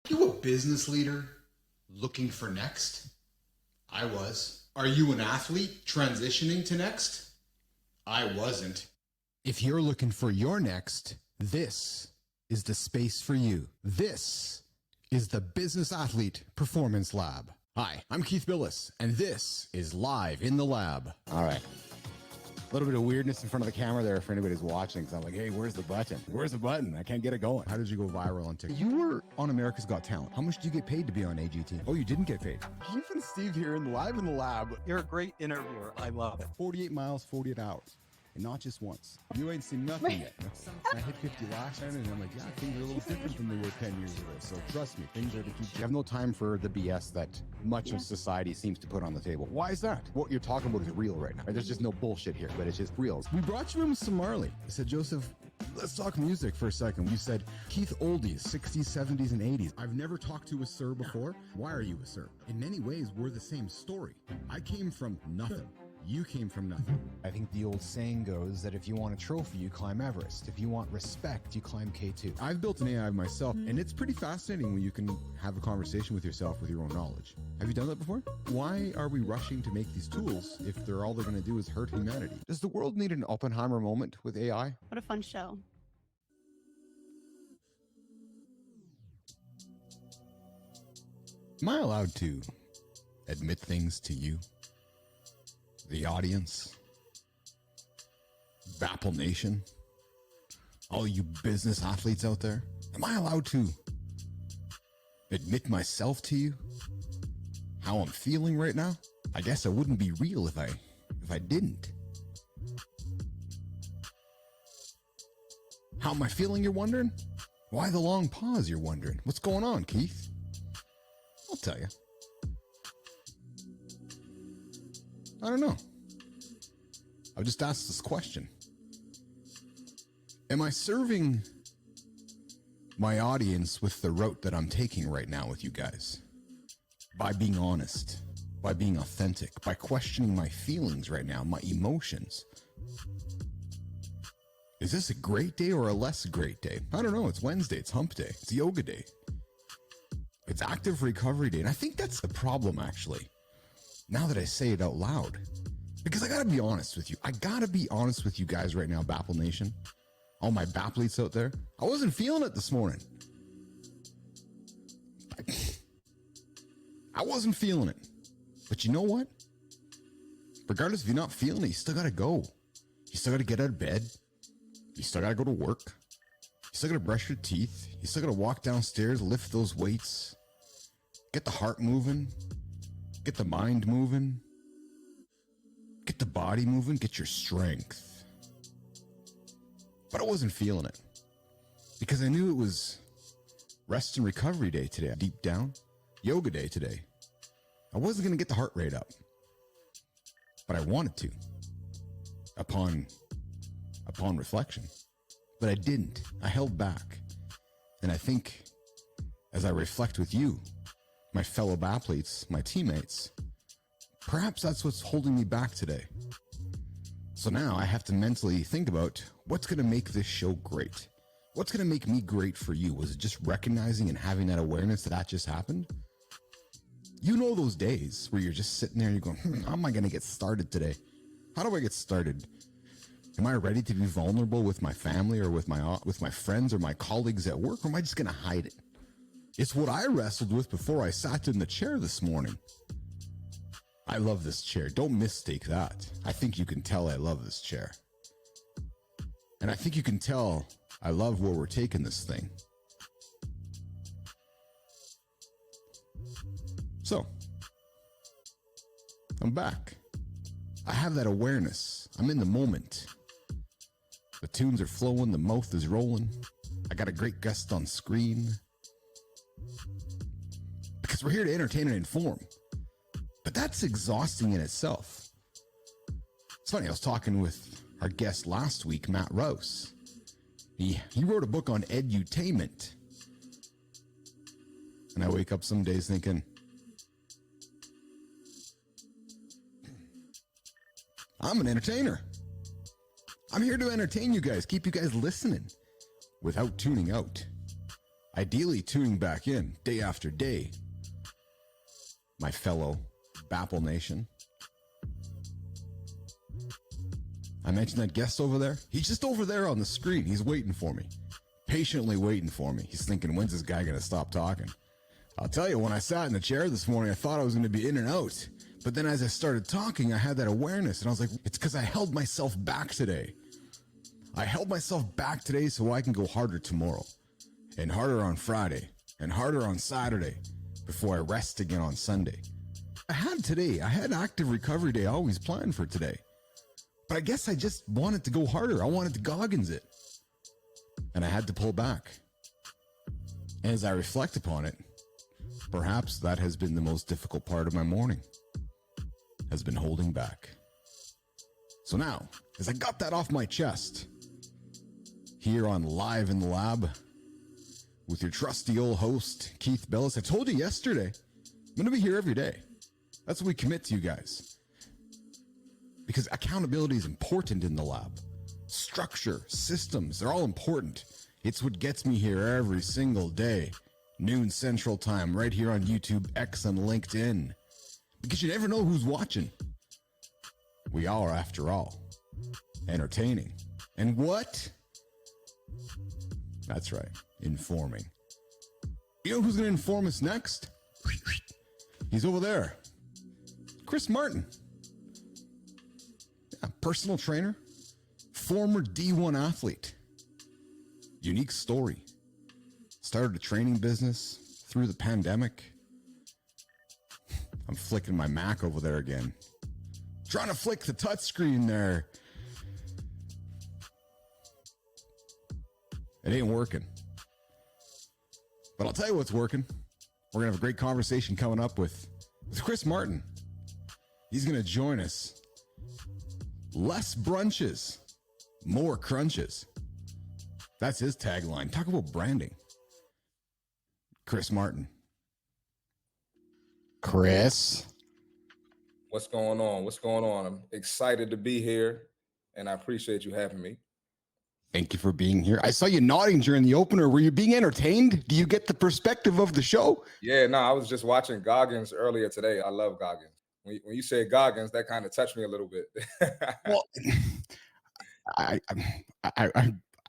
You a business leader looking for next? I was. Are you an athlete transitioning to next? I wasn't. If you're looking for your next, this is the space for you. This is the Business Athlete Performance Lab. Hi, I'm Keith Bilous, and this is Live in the Lab. All right. A little bit of weirdness in front of the camera there for anybody who's watching, because I'm like, hey, where's the button? Where's the button? I can't get it going. How did you go viral on TikTok? You were on America's Got Talent. How much do you get paid to be on AGT? Oh, you didn't get paid. Keith and Steve here in Live in the Lab. You're a great interviewer. I love it. 48 miles, 48 hours. And not just once. You ain't seen nothing yet. I hit 50 last night, and I'm like, yeah, things are a little different than they were 10 years ago. So trust me, things are to keep. You have no time for the BS that much of society seems to put on the table. Why is that? What you're talking about is real right now. There's just no bullshit here, but it's just real. We brought you in with some Marley. I said, Joseph, let's talk music for a second. You said, Keith, oldies, 60s, 70s, and 80s. I've never talked to a sir before. Why are you a sir? In many ways, we're the same story. I came from nothing. You came from nothing. I think the old saying goes that if you want a trophy, you climb Everest. If you want respect, you climb K2. I've built an AI myself, and it's pretty fascinating when you can have a conversation with yourself with your own knowledge. Have you done that before? Why are we rushing to make these tools if they're all they're going to do is hurt humanity? Does the world need an Oppenheimer moment with AI? What a fun show. Am I allowed to admit things to you? The audience, BAPL Nation, all you business athletes out there, am I allowed to admit myself to you? How I'm feeling right now? I guess I wouldn't be real if I didn't. How am I feeling, you're wondering? Why the long pause, you're wondering? What's going on, Keith? I'll tell you. I don't know. I'll just ask this question. Am I serving my audience with the route that I'm taking right now with you guys? By being honest, by being authentic, by questioning my feelings right now, my emotions. Is this a great day or a less great day? I don't know. It's Wednesday. It's hump day. It's yoga day. It's active recovery day. And I think that's the problem, actually. Now that I say it out loud, because I gotta be honest with you. I gotta be honest with you guys right now, BAPL Nation. All my BAPLetes out there. I wasn't feeling it this morning. I wasn't feeling it. But you know what? Regardless if you're not feeling it, you still gotta go. You still gotta get out of bed. You still gotta go to work. You still gotta brush your teeth. You still gotta walk downstairs, lift those weights. Get the heart moving. Get the mind moving. Get the body moving. Get your strength. But I wasn't feeling it. Because I knew it was rest and recovery day today. Deep down. Yoga day today. I wasn't going to get the heart rate up. But I wanted to. Upon reflection. But I didn't. I held back. And I think as I reflect with you, my fellow BAPLetes, my teammates, perhaps that's what's holding me back today. So now I have to mentally think about what's going to make this show great. What's going to make me great for you? Was it just recognizing and having that awareness that that just happened? You know those days where you're just sitting there and you're going, how am I going to get started today? How do I get started? Am I ready to be vulnerable with my family or with my friends or my colleagues at work? Or am I just going to hide it? It's what I wrestled with before I sat in the chair this morning. I love this chair. Don't mistake that. I think you can tell I love this chair. And I think you can tell I love where we're taking this thing. So, I'm back. I have that awareness. I'm in the moment. The tunes are flowing. The mouth is rolling. I got a great guest on screen. Because we're here to entertain and inform. But that's exhausting in itself. It's funny, I was talking with our guest last week, Matt Rouse. He wrote a book on edutainment. And I wake up some days thinking, I'm an entertainer. I'm here to entertain you guys, keep you guys listening without tuning out. ideally tuning back in day after day, my fellow BAPL Nation. I mentioned that guest over there. He's just over there on the screen. He's waiting for me, patiently waiting for me. He's thinking, when's this guy going to stop talking? I'll tell you, when I sat in the chair this morning, I thought I was going to be in and out. But then as I started talking, I had that awareness, and I was like, it's because I held myself back today. I held myself back today so I can go harder tomorrow, and harder on Friday, and harder on Saturday, before I rest again on Sunday. I had active recovery day always planned for today. But I guess I just wanted to go harder. I wanted to Goggins it. And I had to pull back. And as I reflect upon it, perhaps that has been the most difficult part of my morning, has been holding back. So now, as I got that off my chest, here on Live in the Lab, with your trusty old host, Keith Bilous. I told you yesterday, I'm going to be here every day. That's what we commit to, you guys. Because accountability is important in the lab. Structure, systems, they're all important. It's what gets me here every single day. Noon Central Time, right here on YouTube, X, and LinkedIn. Because you never know who's watching. We are, after all, entertaining. And what? That's right, informing. You know who's going to inform us next? He's over there. Chris Martin. Yeah, personal trainer, former D1 athlete. Unique story. Started a training business through the pandemic. I'm flicking my Mac over there again. Trying to flick the touch screen there. It ain't working. But I'll tell you what's working. We're going to have a great conversation coming up with Chris Martin. He's going to join us. Less brunches, more crunches. That's his tagline. Talk about branding. Chris Martin. Chris. What's going on? What's going on? I'm excited to be here, and I appreciate you having me. Thank you for being here. I saw you nodding during the opener. Were you being entertained? Do you get the perspective of the show? Yeah, no, I was just watching Goggins earlier today. I love Goggins. When you said Goggins, that kind of touched me a little bit. Well, I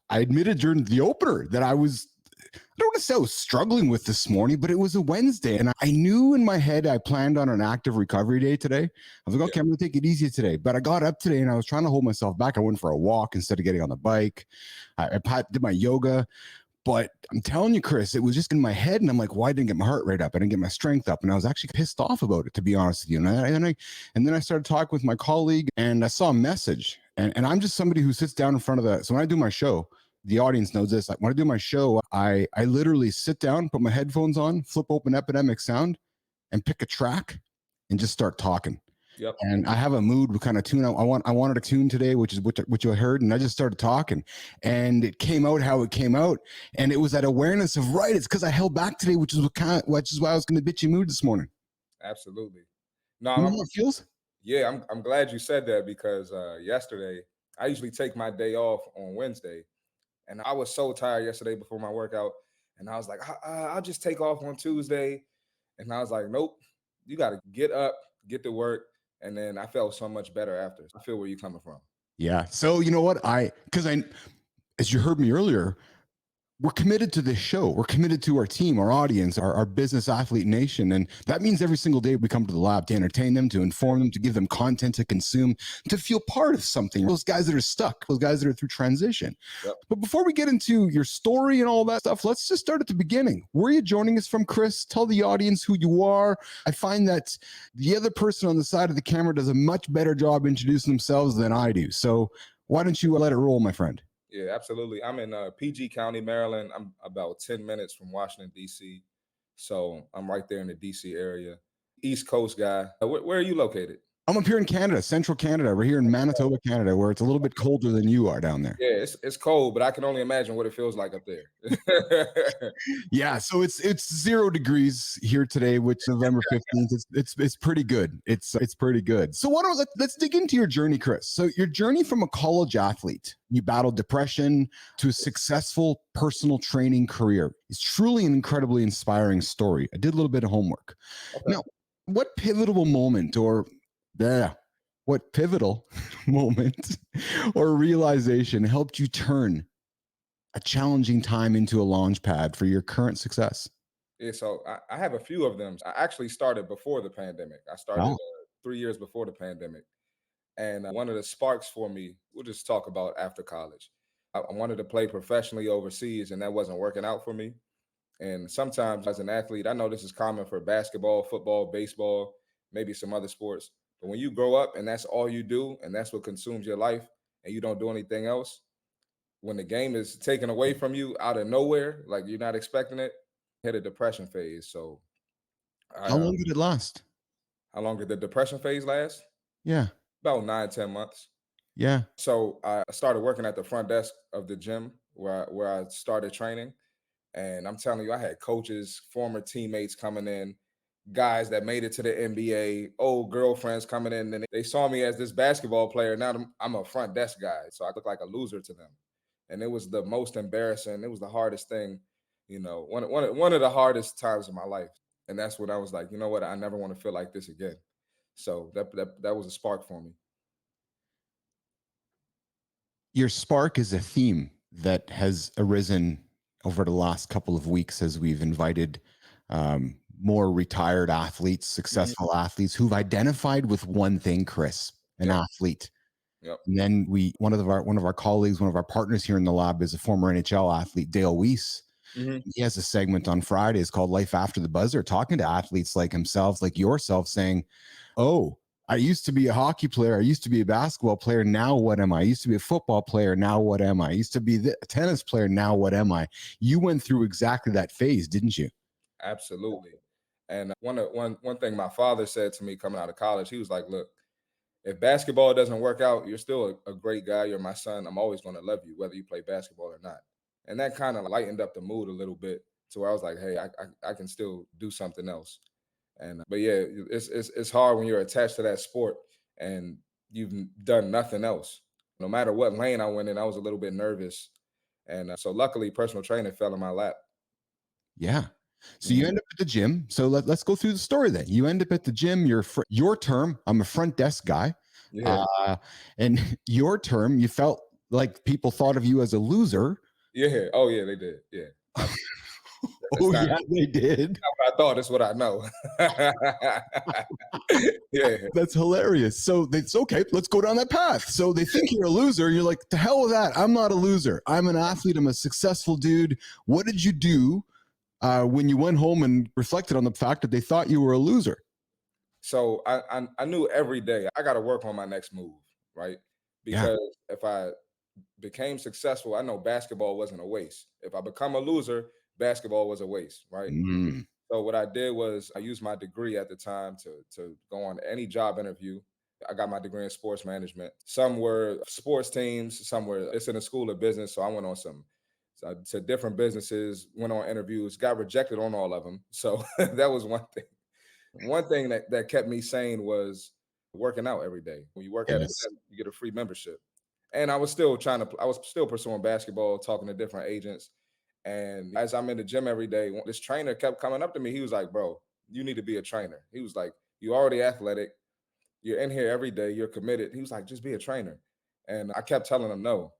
admitted during the opener that I don't want to say I was struggling with this morning, but it was a Wednesday. And I knew in my head, I planned on an active recovery day today. I was like, okay, I'm going to take it easy today. But I got up today and I was trying to hold myself back. I went for a walk instead of getting on the bike. I did my yoga. But I'm telling you, Chris, it was just in my head. And I'm like, why didn't I get my heart rate up? I didn't get my strength up. And I was actually pissed off about it, to be honest with you. And then I started talking with my colleague and I saw a message. And I'm just somebody who sits down in front of so when I do my show, the audience knows this. When I do my show, I literally sit down, put my headphones on, flip open Epidemic Sound, and pick a track and just start talking. Yep. And I have a mood to kind of tune out. I wanted a tune today, which is what you heard, and I just started talking, and it came out how it came out, and it was that awareness of right. It's because I held back today, which is why I was going to bitchy mood this morning. Absolutely. No, You know how it feels? Yeah, I'm glad you said that because yesterday I usually take my day off on Wednesday, and I was so tired yesterday before my workout, and I was like, I'll just take off on Tuesday, and I was like, nope, you got to get up, get to work. And then I felt so much better after. I feel where you're coming from. Yeah. So you know what? As you heard me earlier, we're committed to this show. We're committed to our team, our audience, our business athlete nation. And that means every single day we come to the lab to entertain them, to inform them, to give them content to consume, to feel part of something. Those guys that are stuck, those guys that are through transition. Yep. But before we get into your story and all that stuff, let's just start at the beginning. Where are you joining us from, Chris? Tell the audience who you are. I find that the other person on the side of the camera does a much better job introducing themselves than I do. So why don't you let it roll, my friend? Yeah, absolutely. I'm in PG County, Maryland. I'm about 10 minutes from Washington, D.C. So I'm right there in the D.C. area. East Coast guy. Where are you located? I'm up here in Canada, central Canada. We're here in Manitoba, Canada, where it's a little bit colder than you are down there. Yeah, it's cold, but I can only imagine what it feels like up there. Yeah, so it's 0 degrees here today, which November 15th. It's pretty good. It's pretty good. So let's dig into your journey, Chris. So your journey from a college athlete, you battled depression to a successful personal training career. It's truly an incredibly inspiring story. I did a little bit of homework. Okay. Now, what pivotal moment what pivotal moment or realization helped you turn a challenging time into a launch pad for your current success? Yeah, so I have a few of them. I actually started before the pandemic. I started Wow. 3 years before the pandemic. And one of the sparks for me, we'll just talk about after college. I wanted to play professionally overseas, and that wasn't working out for me. And sometimes as an athlete, I know this is common for basketball, football, baseball, maybe some other sports. But when you grow up and that's all you do, and that's what consumes your life, and you don't do anything else, when the game is taken away from you out of nowhere, like you're not expecting it, hit a depression phase. So, How long did it last? how long did the depression phase last? Yeah. About 9, 10 months. Yeah. So I started working at the front desk of the gym where I started training. And I'm telling you, I had coaches, former teammates coming in, guys that made it to the NBA, old girlfriends coming in, and they saw me as this basketball player. Now I'm a front desk guy, so I look like a loser to them. And it was the most embarrassing. It was the hardest thing, one of the hardest times of my life. And that's when I was like, you know what? I never want to feel like this again. So that was a spark for me. Your spark is a theme that has arisen over the last couple of weeks as we've invited more retired athletes, Mhm. successful athletes who've identified with one thing, Chris, an Yep. athlete. Yep. And then one of our colleagues, one of our partners here in the lab is a former NHL athlete, Dale Weiss. Mhm. He has a segment on Fridays called Life After the Buzzer, talking to athletes like himself, like yourself, saying, "Oh, I used to be a hockey player. I used to be a basketball player. Now what am I? I used to be a football player. Now what am I? I used to be a tennis player. Now what am I?" You went through exactly that phase, didn't you? Absolutely. And one thing my father said to me coming out of college, he was like, "Look, if basketball doesn't work out, you're still a great guy. You're my son. I'm always going to love you, whether you play basketball or not." And that kind of lightened up the mood a little bit to where I was like, "Hey, I can still do something else." And but yeah, it's hard when you're attached to that sport and you've done nothing else. No matter what lane I went in, I was a little bit nervous, and so luckily, personal training fell in my lap. Yeah. So you Mhm. end up at the gym. So let's go through the story then. You end up at the gym. Your term. I'm a front desk guy. Yeah, Uh, and your term, you felt like people thought of you as a loser. yeah. Oh yeah, they did. Yeah, absolutely. That's Oh not yeah, they did. what I thought. It's what I know. Yeah, That's hilarious. So it's okay. Let's go down that path. So they think you're a loser. You're like, the hell with that. I'm not a loser. I'm an athlete. I'm a successful dude. What did you do when you went home and reflected on the fact that they thought you were a loser? so I knew every day I got to work on my next move, right? Yeah. Because if I became successful, I know basketball wasn't a waste. If I become a loser, basketball was a waste, right? Mm. So what I did was I used my degree at the time to go on any job interview. I got my degree in sports management. Some were sports teams, some were it's in a school of business. So I went on to different businesses, went on interviews, got rejected on all of them. So that was one thing. One thing that kept me sane was working out every day. When you work at a Yes. gym, you get a free membership. And I was still pursuing basketball, talking to different agents. And as I'm in the gym every day, this trainer kept coming up to me. He was like, "Bro, you need to be a trainer." He was like, "You already athletic. You're in here every day. You're committed." He was like, "Just be a trainer." And I kept telling him no.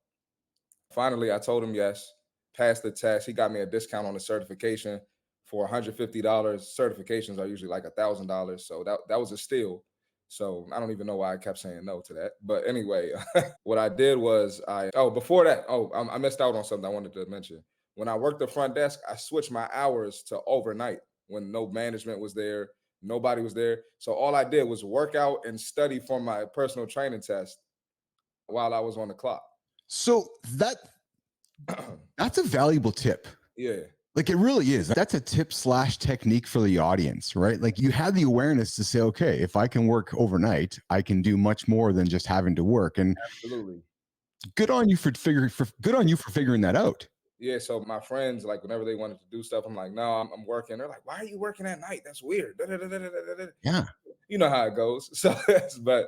Finally, I told him yes, passed the test. He got me a discount on the certification for $150. Certifications are usually like $1,000. So that was a steal. So I don't even know why I kept saying no to that. But anyway, what I did was before that, I missed out on something I wanted to mention. When I worked the front desk, I switched my hours to overnight when no management was there, nobody was there. So all I did was work out and study for my personal training test while I was on the clock. So that's a valuable tip. Yeah. Like it really is. That's a tip / technique for the audience, right? Like you have the awareness to say, okay, if I can work overnight, I can do much more than just having to work. And Absolutely. good on you for figuring that out. Yeah, so my friends, like whenever they wanted to do stuff, I'm like, no, I'm working. They're like, why are you working at night? That's weird. Da, da, da, da, da, da, da. Yeah. You know how it goes. So, but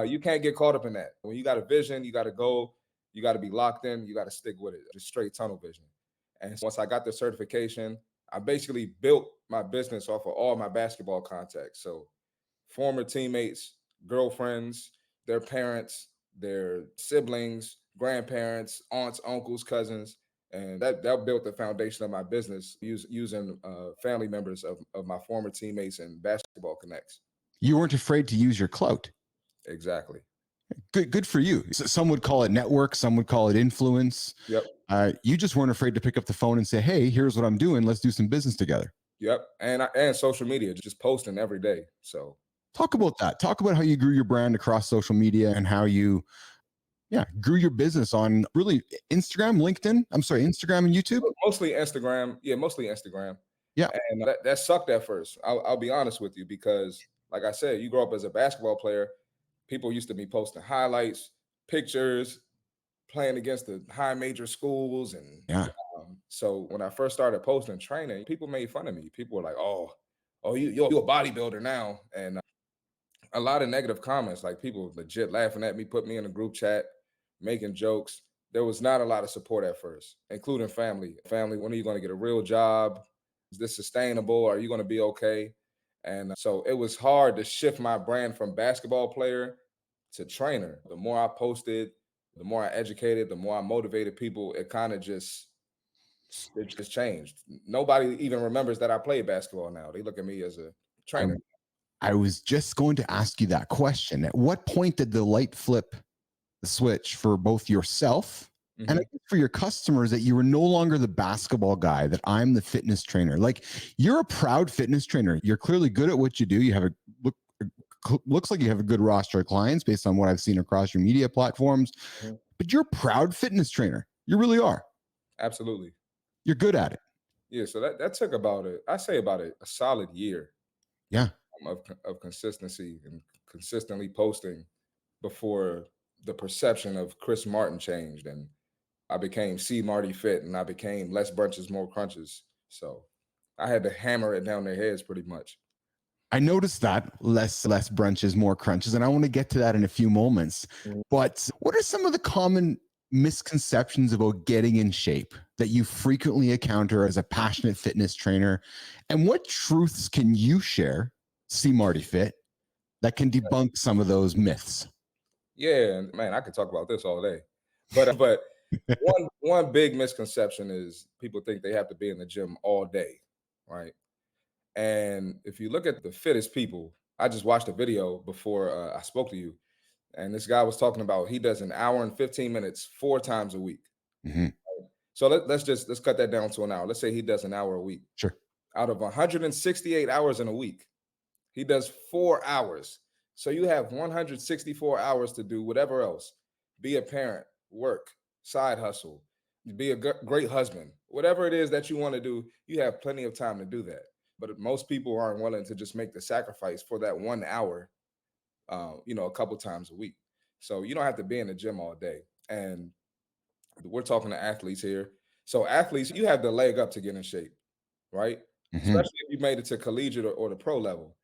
you can't get caught up in that. When you got a vision, you got to go. You got to be locked in. You got to stick with it. Just straight tunnel vision. And once I got the certification, I basically built my business off of all my basketball contacts. So, former teammates, girlfriends, their parents, their siblings, grandparents, aunts, uncles, cousins. And that built the foundation of my business using family members of my former teammates and basketball connects. You weren't afraid to use your clout. Exactly. Good for you. Some would call it network. Some would call it influence. Yep. You just weren't afraid to pick up the phone and say, hey, here's what I'm doing. Let's do some business together. Yep. And social media, just posting every day. So talk about that. Talk about how you grew your brand across social media and how you grew your business on really Instagram, LinkedIn. I'm sorry, Instagram and YouTube. Mostly Instagram. Yeah, mostly Instagram. Yeah. And that sucked at first. I'll be honest with you, because like I said, you grow up as a basketball player. People used to be posting highlights, pictures, playing against the high major schools. And so when I first started posting training, people made fun of me. People were like, oh, you're a bodybuilder now. And a lot of negative comments, like people legit laughing at me, put me in a group chat, making jokes. There was not a lot of support at first, including family. Family, when are you going to get a real job? Is this sustainable? Are you going to be okay? And so it was hard to shift my brand from basketball player to trainer. The more I posted, the more I educated, the more I motivated people, it kind of just changed. Nobody even remembers that I played basketball now. They look at me as a trainer. I was just going to ask you that question. At what point did the light flip the switch for both yourself and I think for your customers, that you were no longer the basketball guy, that I'm the fitness trainer? Like, you're a proud fitness trainer. You're clearly good at what you do. You have looks like you have a good roster of clients based on what I've seen across your media platforms, but you're a proud fitness trainer. You really are. Absolutely. You're good at it. Yeah. So that took about a solid year. Yeah. Of consistency and consistently posting before the perception of Chris Martin changed, and I became C Marty Fit, and I became less brunches, more crunches. So I had to hammer it down their heads pretty much. I noticed that less brunches, more crunches, and I want to get to that in a few moments. But what are some of the common misconceptions about getting in shape that you frequently encounter as a passionate fitness trainer? And what truths can you share, C Marty Fit, that can debunk some of those myths? Yeah, man, I could talk about this all day. But one big misconception is people think they have to be in the gym all day, right? And if you look at the fittest people, I just watched a video before I spoke to you, and this guy was talking about he does an hour and 15 minutes 4 times a week. So let's cut that down to an hour. Let's say he does an hour a week. Sure. Out of 168 hours in a week, he does 4 hours. So you have 164 hours to do whatever else. Be a parent, work, side hustle, be a great husband. Whatever it is that you want to do, you have plenty of time to do that. But most people aren't willing to just make the sacrifice for that 1 hour, a couple times a week. So you don't have to be in the gym all day. And we're talking to athletes here. So athletes, you have the leg up to get in shape, right? Especially if you made it to collegiate or the pro level.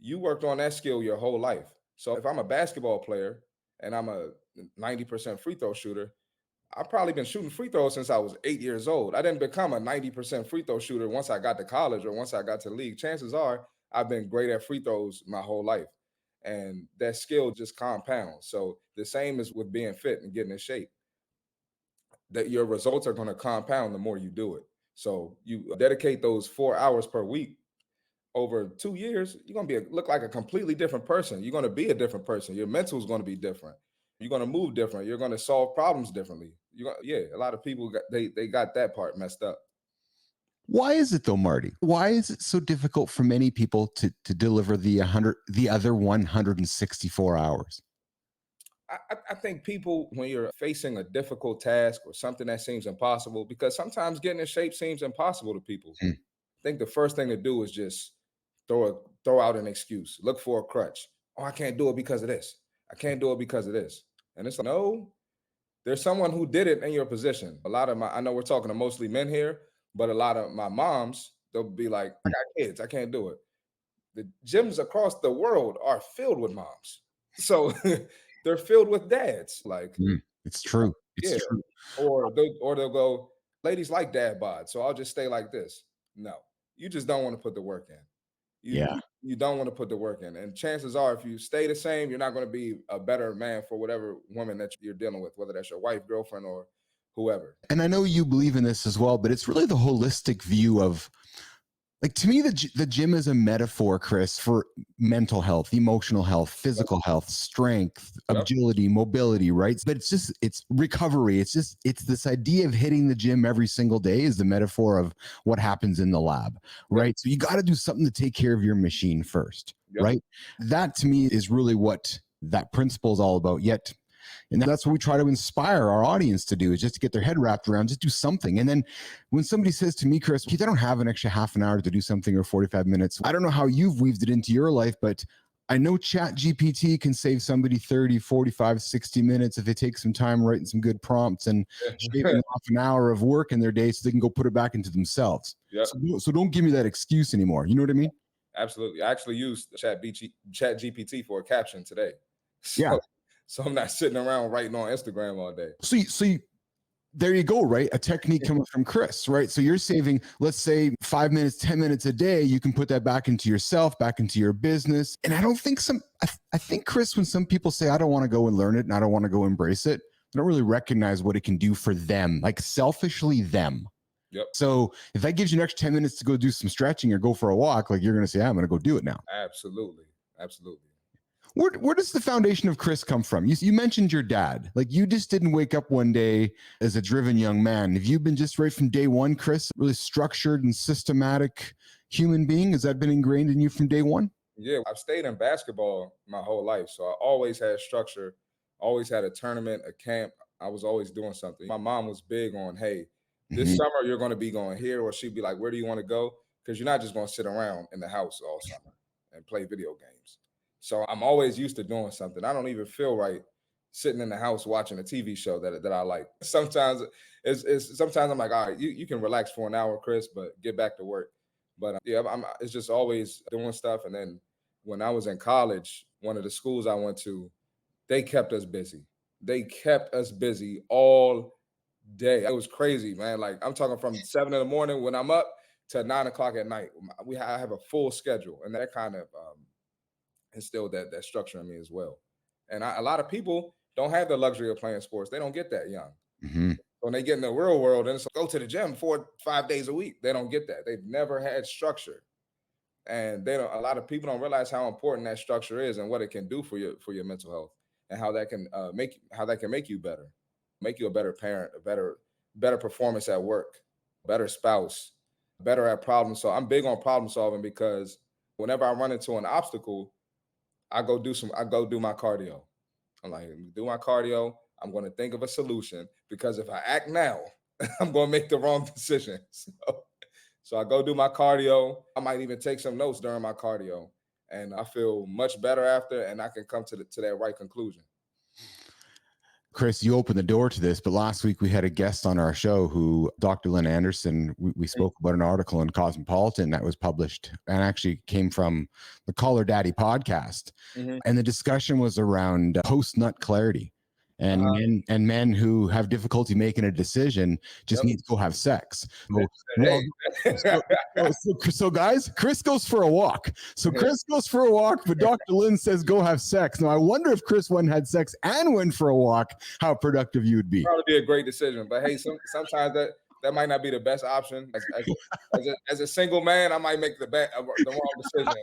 You worked on that skill your whole life. So if I'm a basketball player and I'm a 90% free throw shooter, I've probably been shooting free throws since I was 8 years old. I didn't become a 90% free throw shooter once I got to college or once I got to the league. Chances are I've been great at free throws my whole life. And that skill just compounds. So the same is with being fit and getting in shape. That your results are going to compound the more you do it. So you dedicate those 4 hours per week over 2 years, you're going to look like a completely different person. You're going to be a different person. Your mental is going to be different. You're going to move different. You're going to solve problems differently. A lot of people they got that part messed up. Why is it though, Marty? Why is it so difficult for many people to deliver the other 164 hours? I think people, when you're facing a difficult task or something that seems impossible, because sometimes getting in shape seems impossible to people. Hmm. I think the first thing to do is just throw out an excuse, look for a crutch. Oh, I can't do it because of this. I can't do it because of this. And it's like, no, there's someone who did it in your position. A lot of I know we're talking to mostly men here, but a lot of my moms, they'll be like, I got kids, I can't do it. The gyms across the world are filled with moms. So they're filled with dads. Like, It's true. It's yeah. true. Or they'll go, ladies like dad bod, so I'll just stay like this. No, you just don't want to put the work in. Yeah. You don't want to put the work in. And chances are, if you stay the same, you're not going to be a better man for whatever woman that you're dealing with, whether that's your wife, girlfriend, or whoever. And I know you believe in this as well, but it's really the holistic view of, like, to me, the gym is a metaphor, Chris, for mental health, emotional health, physical health, strength, Yep. agility, mobility, right? But it's recovery. It's this idea of hitting the gym every single day is the metaphor of what happens in the lab, right? So you got to do something to take care of your machine first, Yep. right? That to me is really what that principle is all about. Yet, and that's what we try to inspire our audience to do, is just to get their head wrapped around, just do something. And then when somebody says to me, Chris, Keith, I don't have an extra half an hour to do something, or 45 minutes. I don't know how you've weaved it into your life, but I know Chat GPT can save somebody 30, 45, 60 minutes if they take some time writing some good prompts and shaving off an hour of work in their day so they can go put it back into themselves. Yep. So don't give me that excuse anymore. You know what I mean? Absolutely. I actually used Chat GPT for a caption today. So, Yeah. So I'm not sitting around writing on Instagram all day. So there you go, right? A technique coming from Chris, right? So you're saving, let's say, 5 minutes, 10 minutes a day. You can put that back into yourself, back into your business. And I don't think I think, Chris, when some people say, I don't want to go and learn it and I don't want to go embrace it, I don't really recognize what it can do for them, like selfishly them. Yep. So if that gives you an extra 10 minutes to go do some stretching or go for a walk, like, you're going to say, I'm going to go do it now. Absolutely. Absolutely. Where does the foundation of Chris come from? You mentioned your dad. Like, you just didn't wake up one day as a driven young man. Have you been just right from day one, Chris, really structured and systematic human being? Has that been ingrained in you from day one? Yeah, I've stayed in basketball my whole life. So I always had structure, always had a tournament, a camp. I was always doing something. My mom was big on, hey, this summer you're going to be going here, or she'd be like, where do you want to go? Because you're not just going to sit around in the house all summer and play video games. So I'm always used to doing something. I don't even feel right sitting in the house watching a TV show that I like. Sometimes sometimes I'm like, all right, you can relax for an hour, Chris, but get back to work. But yeah, it's just always doing stuff. And then when I was in college, one of the schools I went to, they kept us busy. They kept us busy all day. It was crazy, man. Like, I'm talking from 7 in the morning when I'm up to 9 o'clock at night. I have a full schedule, and that kind of instilled that structure in me as well. And a lot of people don't have the luxury of playing sports. They don't get that young. Mm-hmm. When they get in the real world and it's like, go to the gym 4-5 days a week, they don't get that. They've never had structure, and they don't. A lot of people don't realize how important that structure is and what it can do for your mental health, and how that can make you better, make you a better parent, a better performance at work, better spouse, better at problem solving. I'm big on problem solving because whenever I run into an obstacle, I go do my cardio. I'm like, do my cardio. I'm going to think of a solution, because if I act now, I'm going to make the wrong decision. So I go do my cardio. I might even take some notes during my cardio, and I feel much better after, and I can come to that right conclusion. Chris, you opened the door to this, but last week we had a guest on our show who, Dr. Lynn Anderson, we spoke about an article in Cosmopolitan that was published and actually came from the Caller Daddy podcast. Mm-hmm. And the discussion was around post-nut clarity. And men who have difficulty making a decision just need to go have sex. So guys, Chris goes for a walk. So Chris goes for a walk, but Dr. Lynn says go have sex. Now, I wonder if Chris went and had sex and went for a walk, how productive you would be. Probably be a great decision. But hey, sometimes that might not be the best option. As a single man, I might make the wrong decision.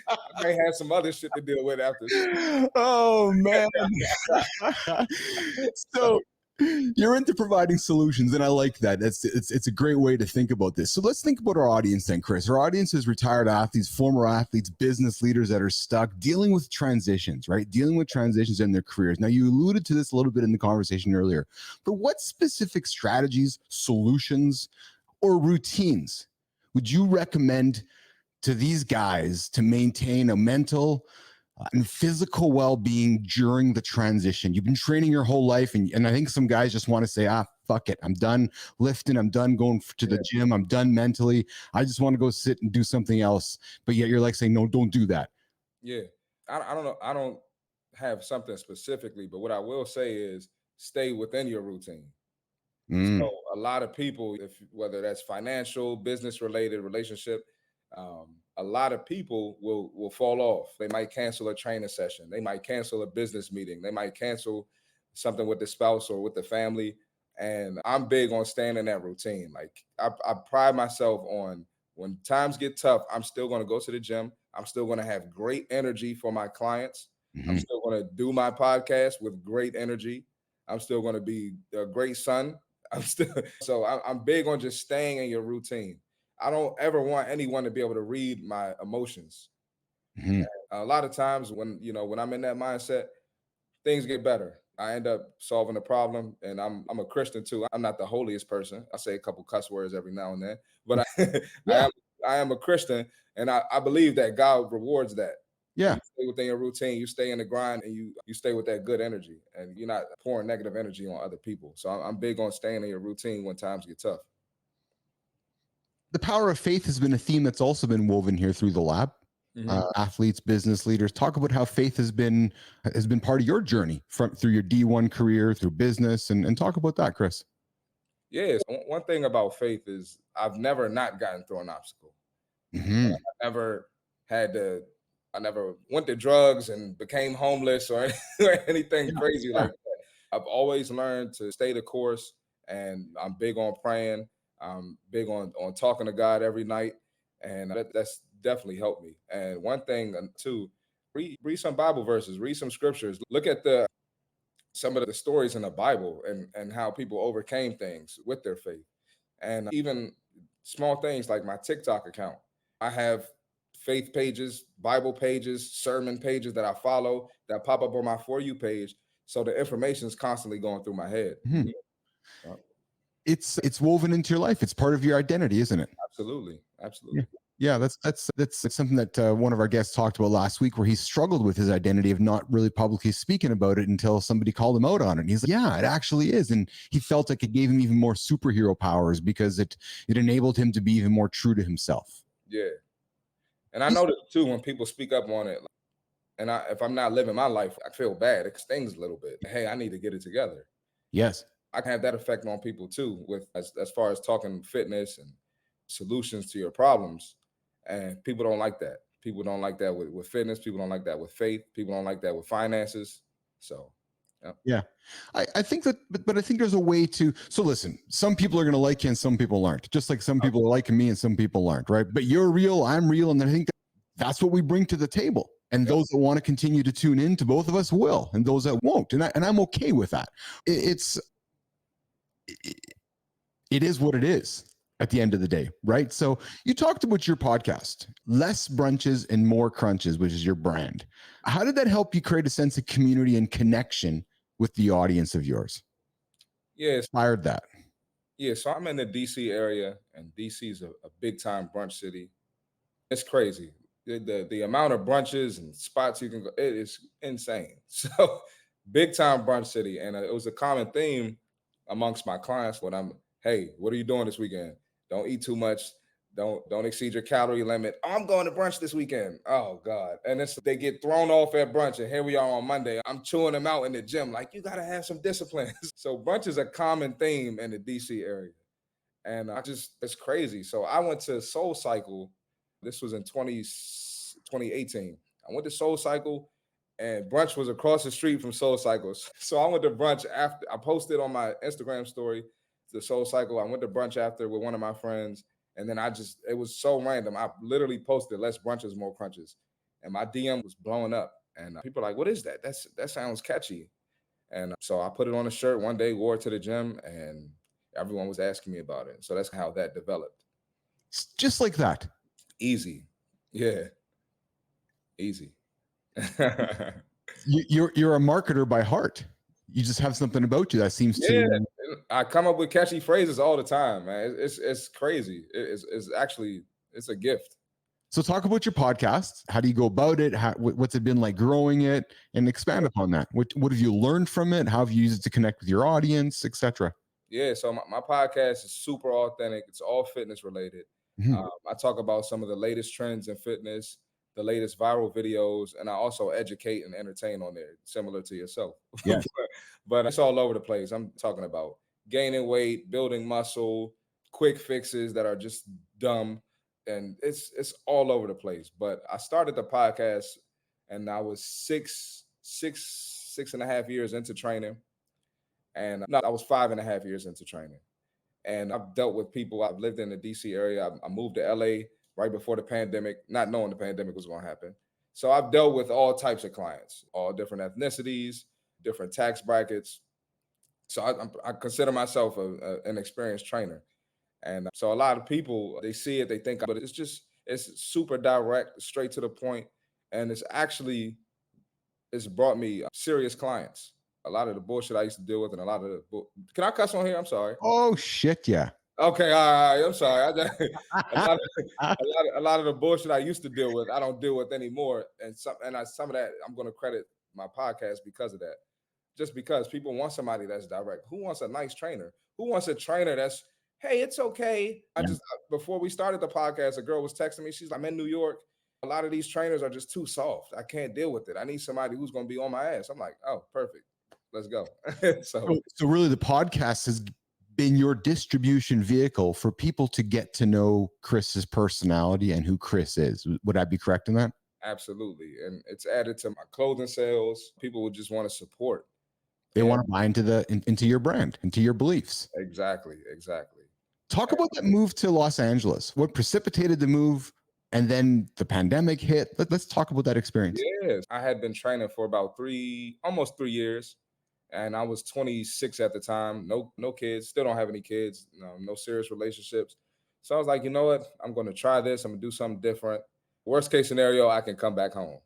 I may have some other shit to deal with after. Oh man. So You're into providing solutions, and I like that. It's a great way to think about this. So let's think about our audience then, Chris. Our audience is retired athletes, former athletes, business leaders that are stuck dealing with transitions, right? Dealing with transitions in their careers. Now, you alluded to this a little bit in the conversation earlier, but what specific strategies, solutions, or routines would you recommend to these guys to maintain a mental and physical well-being during the transition? You've been training your whole life, and I think some guys just want to say, fuck it, I'm done lifting, I'm done going to the gym, I'm done mentally, I just want to go sit and do something else. But yet you're like saying, no, don't do that. Yeah. I don't know. I don't have something specifically, but what I will say is stay within your routine. So a lot of people, if whether that's financial, business related, relationship, a lot of people will fall off. They might cancel a training session. They might cancel a business meeting. They might cancel something with the spouse or with the family. And I'm big on staying in that routine. Like I pride myself on when times get tough, I'm still going to go to the gym. I'm still going to have great energy for my clients. I'm still going to do my podcast with great energy. I'm still going to be a great son. I'm big on just staying in your routine. I don't ever want anyone to be able to read my emotions. A lot of times when I'm in that mindset, things get better. I end up solving a problem, and I'm a Christian too. I'm not the holiest person. I say a couple cuss words every now and then, but Yeah. I am a Christian, and I believe that God rewards that. Yeah. You stay within your routine, you stay in the grind, and you stay with that good energy, and you're not pouring negative energy on other people. So I'm big on staying in your routine when times get tough. The power of faith has been a theme that's also been woven here through the lab. Athletes, business leaders, talk about how faith has been part of your journey through your D1 career, through business, and talk about that, Chris. Yes, one thing about faith is I've never not gotten through an obstacle. I never had to. I never went to drugs and became homeless or anything crazy like that. I've always learned to stay the course, and I'm big on praying. I'm big on talking to God every night, and that's definitely helped me. And one thing too, read some Bible verses, read some scriptures, look at some of the stories in the Bible and how people overcame things with their faith, and even small things like my TikTok account. I have faith pages, Bible pages, sermon pages that I follow that pop up on my For You page. So the information is constantly going through my head. It's woven into your life. It's part of your identity, isn't it? Absolutely. Absolutely. Yeah, that's something that one of our guests talked about last week, where he struggled with his identity of not really publicly speaking about it until somebody called him out on it. And he's like, yeah, it actually is. And he felt like it gave him even more superhero powers because it enabled him to be even more true to himself. Yeah. And I notice too, when people speak up on it, and if I'm not living my life, I feel bad. It stings a little bit. Hey, I need to get it together. Yes. I can have that effect on people too, with as far as talking fitness and solutions to your problems. And people don't like that. People don't like that with fitness. People don't like that with faith. People don't like that with finances. So, yeah. I think that, but I think there's a way to. So listen, some people are going to like you and some people aren't. Just like some people are liking me and some people aren't, right? But you're real, I'm real, and I think that's what we bring to the table. And those that want to continue to tune in to both of us will, and those that won't, and I'm okay with that. It is what it is at the end of the day, right? So you talked about your podcast, Less Brunches and More Crunches, which is your brand. How did that help you create a sense of community and connection with the audience of yours? Yeah, Inspired that. Yeah, so I'm in the DC area, and DC is a big time brunch city. It's crazy. The amount of brunches and spots you can go, it is insane. So big time brunch city. And it was a common theme amongst my clients when hey, what are you doing this weekend? Don't eat too much. Don't exceed your calorie limit. Oh, I'm going to brunch this weekend. Oh God. And they get thrown off at brunch. And here we are on Monday. I'm chewing them out in the gym. Like, you gotta have some discipline. So brunch is a common theme in the DC area. And it's crazy. So I went to Soul Cycle. This was in 2018. I went to Soul Cycle, and brunch was across the street from Soul Cycle. So I went to brunch after. I posted on my Instagram story the Soul Cycle. I went to brunch after with one of my friends. And then it was so random. I literally posted less brunches, more crunches. And my DM was blowing up. And people are like, what is that? That sounds catchy. And so I put it on a shirt one day, wore it to the gym, and everyone was asking me about it. So that's how that developed. Just like that. Easy. Yeah. Easy. You're a marketer by heart. You just have something about you that seems Yeah, to. I come up with catchy phrases all the time, man. It's crazy. It's actually it's a gift. So talk about your podcast. How do you go about it? What's it been like growing it, and expand upon that? What have you learned from it? How have you used it to connect with your audience, etc.? Yeah, so my podcast is super authentic. It's all fitness related. Mm-hmm. I talk about some of the latest trends in fitness, the latest viral videos, and I also educate and entertain on there, similar to yourself. Yes. But it's all over the place. I'm talking about gaining weight, building muscle, quick fixes that are just dumb, and it's all over the place. But I started the podcast, and I was six and a half years into training, and no, I was 5.5 years into training, and I've dealt with people. I've lived in the DC area. I moved to LA right before the pandemic, not knowing the pandemic was going to happen. So I've dealt with all types of clients, all different ethnicities, different tax brackets. So I consider myself an experienced trainer. And so a lot of people, they see it, they think, but it's super direct, straight to the point. And it's brought me serious clients. A lot of the bullshit I used to deal with, and a lot of can I cuss on here? I'm sorry. Oh shit, yeah. Okay, all right. I'm sorry. A lot of the bullshit I used to deal with, I don't deal with anymore. And some of that, I'm going to credit my podcast because of that. Just because people want somebody that's direct. Who wants a nice trainer? Who wants a trainer that's, hey, it's okay. Before we started the podcast, a girl was texting me. She's like, I'm in New York. A lot of these trainers are just too soft. I can't deal with it. I need somebody who's going to be on my ass. I'm like, oh, perfect. Let's go. So really, the podcast has been your distribution vehicle for people to get to know Chris's personality and who Chris is. Would I be correct in that? Absolutely. And it's added to my clothing sales. People would just want to support. They want to buy into your brand, into your beliefs. Exactly. Talk about that move to Los Angeles. What precipitated the move? And then the pandemic hit. Let's talk about that experience. Yes. I had been training for about almost 3 years. And I was 26 at the time. No kids. Still don't have any kids. No serious relationships. So I was like, you know what? I'm going to try this. I'm going to do something different. Worst case scenario, I can come back home.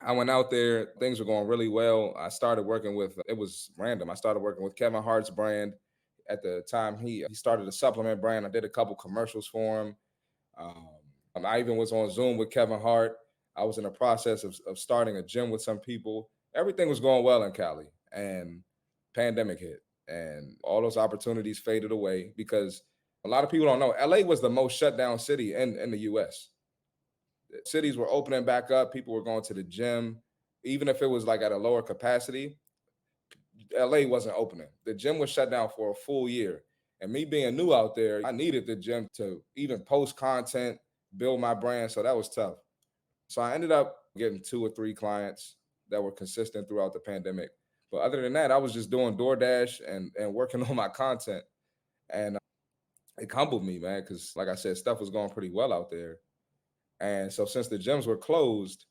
I went out there. Things were going really well. I started working with, it was random. I started working with Kevin Hart's brand. At the time, he started a supplement brand. I did a couple commercials for him. I even was on Zoom with Kevin Hart. I was in the process of starting a gym with some people. Everything was going well in Cali, and pandemic hit, and all those opportunities faded away because a lot of people don't know LA was the most shut down city in the US. Cities were opening back up. People were going to the gym, even if it was like at a lower capacity. LA wasn't opening. The gym was shut down for a full year. And me being new out there, I needed the gym to even post content, build my brand. So that was tough. So I ended up getting 2 or 3 clients that were consistent throughout the pandemic. But other than that, I was just doing DoorDash and working on my content. And it humbled me, man, because like I said, stuff was going pretty well out there. And so since the gyms were closed,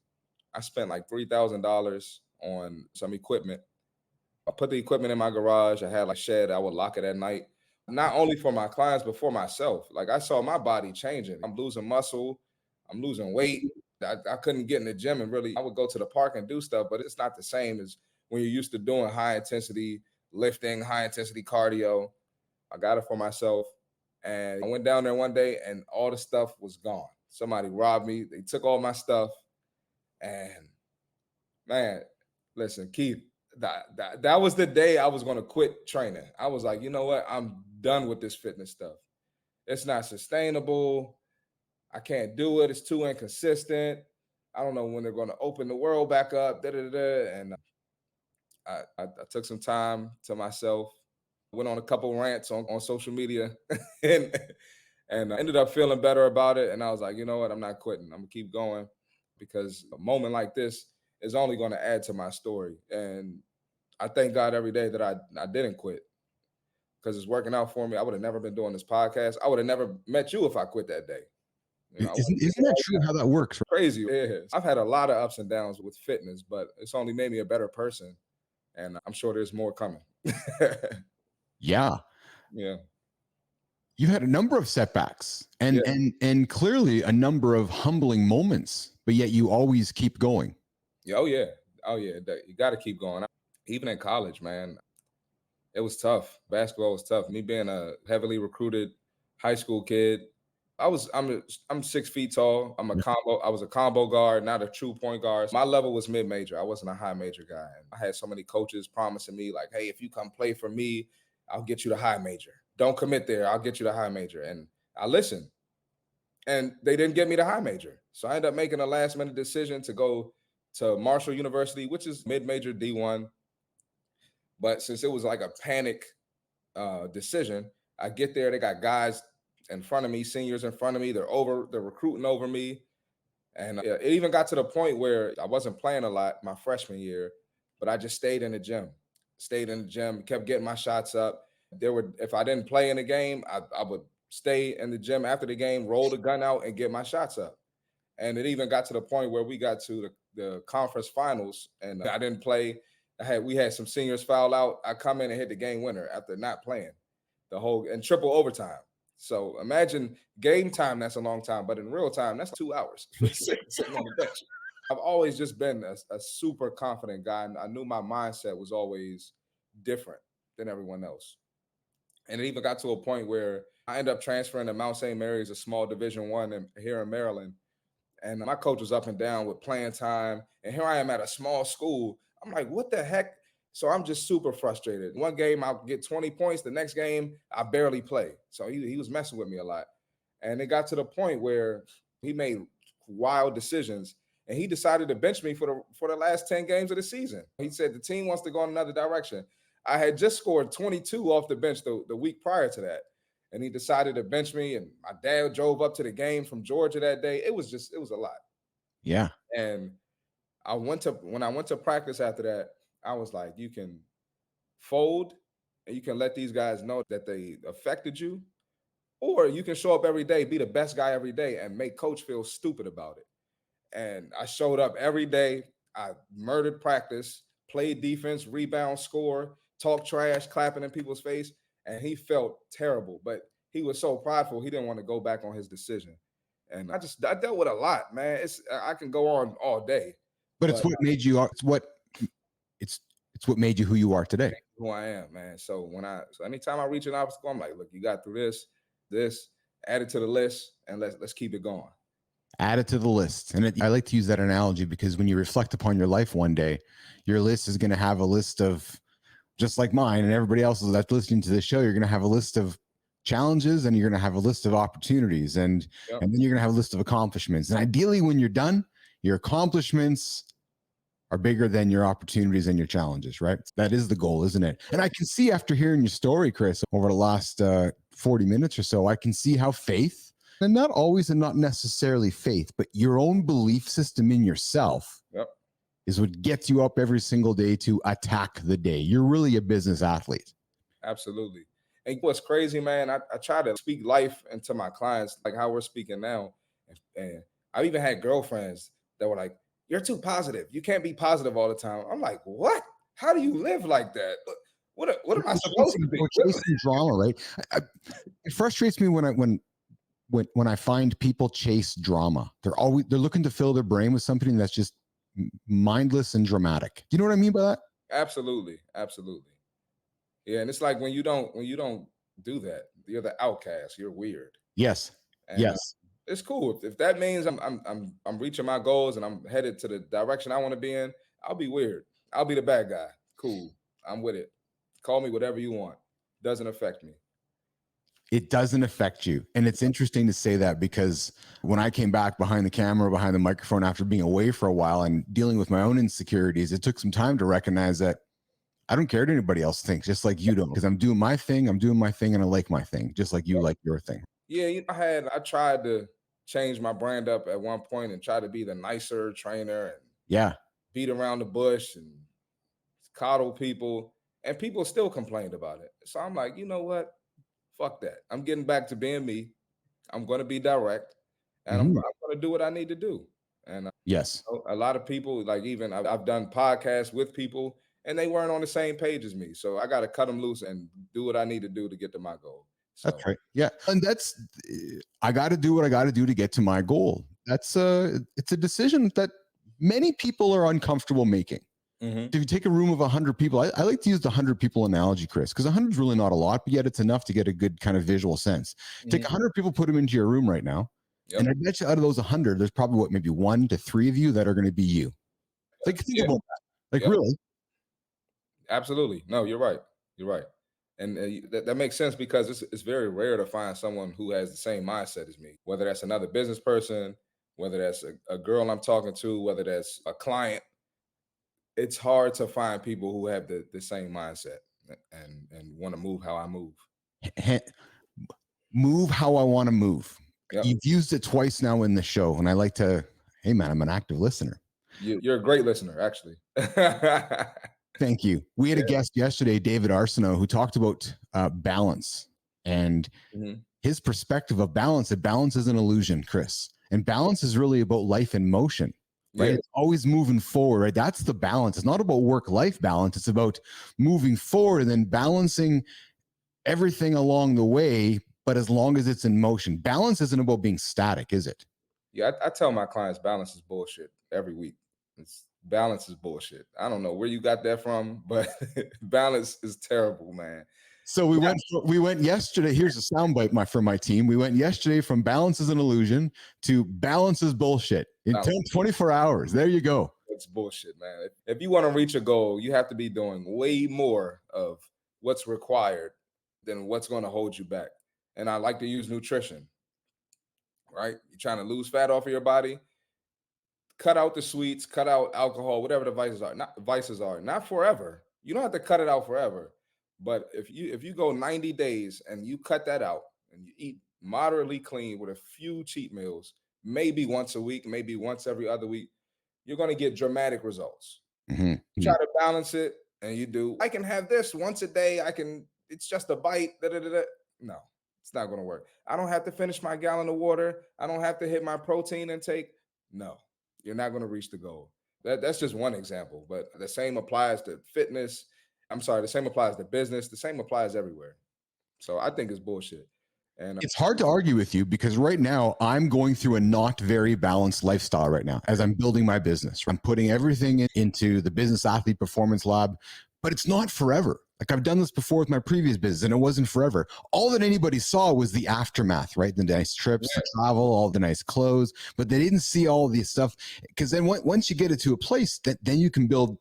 I spent like $3,000 on some equipment. I put the equipment in my garage. I had like a shed. I would lock it at night, not only for my clients, but for myself. Like I saw my body changing. I'm losing muscle. I'm losing weight. I couldn't get in the gym and really, I would go to the park and do stuff, but it's not the same as when you're used to doing high intensity lifting, high intensity cardio. I got it for myself. And I went down there one day and all the stuff was gone. Somebody robbed me. They took all my stuff. And man, listen, Keith, that was the day I was going to quit training. I was like, you know what? I'm done with this fitness stuff. It's not sustainable. I can't do it. It's too inconsistent. I don't know when they're going to open the world back up. And I took some time to myself, went on a couple rants on social media, and I ended up feeling better about it. And I was like, you know what? I'm not quitting. I'm gonna keep going because a moment like this is only going to add to my story. And I thank God every day that I didn't quit because it's working out for me. I would have never been doing this podcast. I would have never met you if I quit that day. You know, isn't that true how that works? Crazy. It is. I've had a lot of ups and downs with fitness, but it's only made me a better person. and I'm sure there's more coming. Yeah. Yeah. You had a number of setbacks and Yeah. and clearly a number of humbling moments, but yet you always keep going. Oh yeah. Oh yeah. You got to keep going. Even in college, man, it was tough. Basketball was tough. Me being a heavily recruited high school kid, I'm 6 feet tall. I was a combo guard, not a true point guard. My level was mid major. I wasn't a high major guy. And I had so many coaches promising me like, hey, if you come play for me, I'll get you the high major. Don't commit there. I'll get you the high major. And I listened. And they didn't get me the high major. So I ended up making a last minute decision to go to Marshall University, which is mid major D1. But since it was like a panic decision, I get there, they got guys in front of me, seniors in front of me. They're recruiting over me. And it even got to the point where I wasn't playing a lot my freshman year, but I just stayed in the gym, kept getting my shots up. If I didn't play in the game, I would stay in the gym after the game, roll the gun out and get my shots up. And it even got to the point where we got to the conference finals and I didn't play. We had some seniors foul out. I come in and hit the game winner after not playing the whole and triple overtime. So imagine game time, that's a long time, but in real time, that's 2 hours sitting on the bench. I've always just been a super confident guy. And I knew my mindset was always different than everyone else. And it even got to a point where I ended up transferring to Mount St. Mary's, a small Division I here in Maryland. And my coach was up and down with playing time. And here I am at a small school. I'm like, what the heck? So I'm just super frustrated. One game I'll get 20 points. The next game I barely play. So he was messing with me a lot. And it got to the point where he made wild decisions. And he decided to bench me for the last 10 games of the season. He said the team wants to go in another direction. I had just scored 22 off the bench the week prior to that. And he decided to bench me. And my dad drove up to the game from Georgia that day. It was a lot. Yeah. And when I went to practice after that, I was like, you can fold and you can let these guys know that they affected you, or you can show up every day, be the best guy every day, and make coach feel stupid about it. And I showed up every day. I murdered practice, played defense, rebound, score, talk trash, clapping in people's face. And he felt terrible, but he was so prideful, he didn't want to go back on his decision. And I dealt with a lot, man. I can go on all day. But it's what made you it's what made you who you are today. Who I am, man. So anytime I reach an obstacle, I'm like, look, you got through this, add it to the list, and let's keep it going. Add it to the list. And I like to use that analogy because when you reflect upon your life one day, your list is going to have a list of, just like mine and everybody else that's listening to this show, you're going to have a list of challenges and you're going to have a list of opportunities and then you're going to have a list of accomplishments. And ideally, when you're done, your accomplishments are bigger than your opportunities and your challenges, right? That is the goal, isn't it? And I can see after hearing your story, Chris, over the last 40 minutes or so, I can see how faith, and not always and not necessarily faith, but your own belief system in yourself is what gets you up every single day to attack the day. You're really a business athlete. Absolutely. And what's crazy, man, I try to speak life into my clients, like how we're speaking now. And I've even had girlfriends that were like, you're too positive. You can't be positive all the time. I'm like, what? How do you live like that? What am I supposed to be? We're chasing drama, right? It frustrates me when I find people chase drama. They're looking to fill their brain with something that's just mindless and dramatic. Do you know what I mean by that? Absolutely. Yeah, and it's like when you don't do that, you're the outcast. You're weird. Yes. And, yes. It's cool if that means I'm reaching my goals and I'm headed to the direction I want to be in. I'll be weird. I'll be the bad guy. Cool. I'm with it. Call me whatever you want. Doesn't affect me. It doesn't affect you. And it's interesting to say that because when I came back behind the camera, behind the microphone after being away for a while and dealing with my own insecurities, it took some time to recognize that I don't care what anybody else thinks, just like you don't, because I'm doing my thing, and I like my thing, just like you like your thing. Yeah, I tried to change my brand up at one point and try to be the nicer trainer and beat around the bush and coddle people, and people still complained about it. So I'm like, you know what? Fuck that. I'm getting back to being me. I'm going to be direct, and I'm going to do what I need to do. And yes, a lot of people, like even I've done podcasts with people, and they weren't on the same page as me. So I got to cut them loose and do what I need to do to get to my goal. So That's right. Yeah. And I got to do what I got to do to get to my goal. It's a decision that many people are uncomfortable making. If you take a room of 100 people, I like to use the 100 people analogy, Chris, because 100 is really not a lot, but yet it's enough to get a good kind of visual sense. Take 100 people, put them into your room right now. And I bet you out of those 100, there's probably maybe 1 to 3 of you that are going to be you. Like, think about that. Like, really? Absolutely. No, you're right. You're right. And that makes sense because it's very rare to find someone who has the same mindset as me, whether that's another business person, whether that's a girl I'm talking to, whether that's a client. It's hard to find people who have the same mindset and want to move how I move. Move how I want to move. Yep. You've used it twice now in the show, and I like to, hey man, I'm an active listener. You're a great listener, actually. Thank you. We had a guest yesterday, David Arsenault, who talked about balance and his perspective of balance. That balance is an illusion, Chris. And balance is really about life in motion, right? Yeah. It's always moving forward, right? That's the balance. It's not about work-life balance. It's about moving forward and then balancing everything along the way, but as long as it's in motion. Balance isn't about being static, is it? Yeah, I tell my clients balance is bullshit every week. Balance is bullshit. I don't know where you got that from, but balance is terrible, man. So we went yesterday. Here's a soundbite for my team. We went yesterday from balance is an illusion to balance is bullshit in 24 hours. There you go. It's bullshit, man. If you want to reach a goal, you have to be doing way more of what's required than what's going to hold you back. And I like to use nutrition, right? You're trying to lose fat off of your body. Cut out the sweets, cut out alcohol, whatever the vices are. Not forever. You don't have to cut it out forever. But if you go 90 days and you cut that out and you eat moderately clean with a few cheat meals, maybe once a week, maybe once every other week, you're going to get dramatic results. Mm-hmm. You try to balance it and you do, I can have this once a day. It's just a bite. No, it's not going to work. I don't have to finish my gallon of water. I don't have to hit my protein intake. No, you're not going to reach the goal. That's just one example, but the same applies to fitness. The same applies to business. The same applies everywhere. So I think it's bullshit. And it's hard to argue with you because right now I'm going through a not very balanced lifestyle right now as I'm building my business. I'm putting everything into the Business Athlete Performance Lab, but it's not forever. Like I've done this before with my previous business and it wasn't forever. All that anybody saw was the aftermath, right? The nice trips, the travel, all the nice clothes, but they didn't see all the stuff. Because then once you get it to a place, then you can build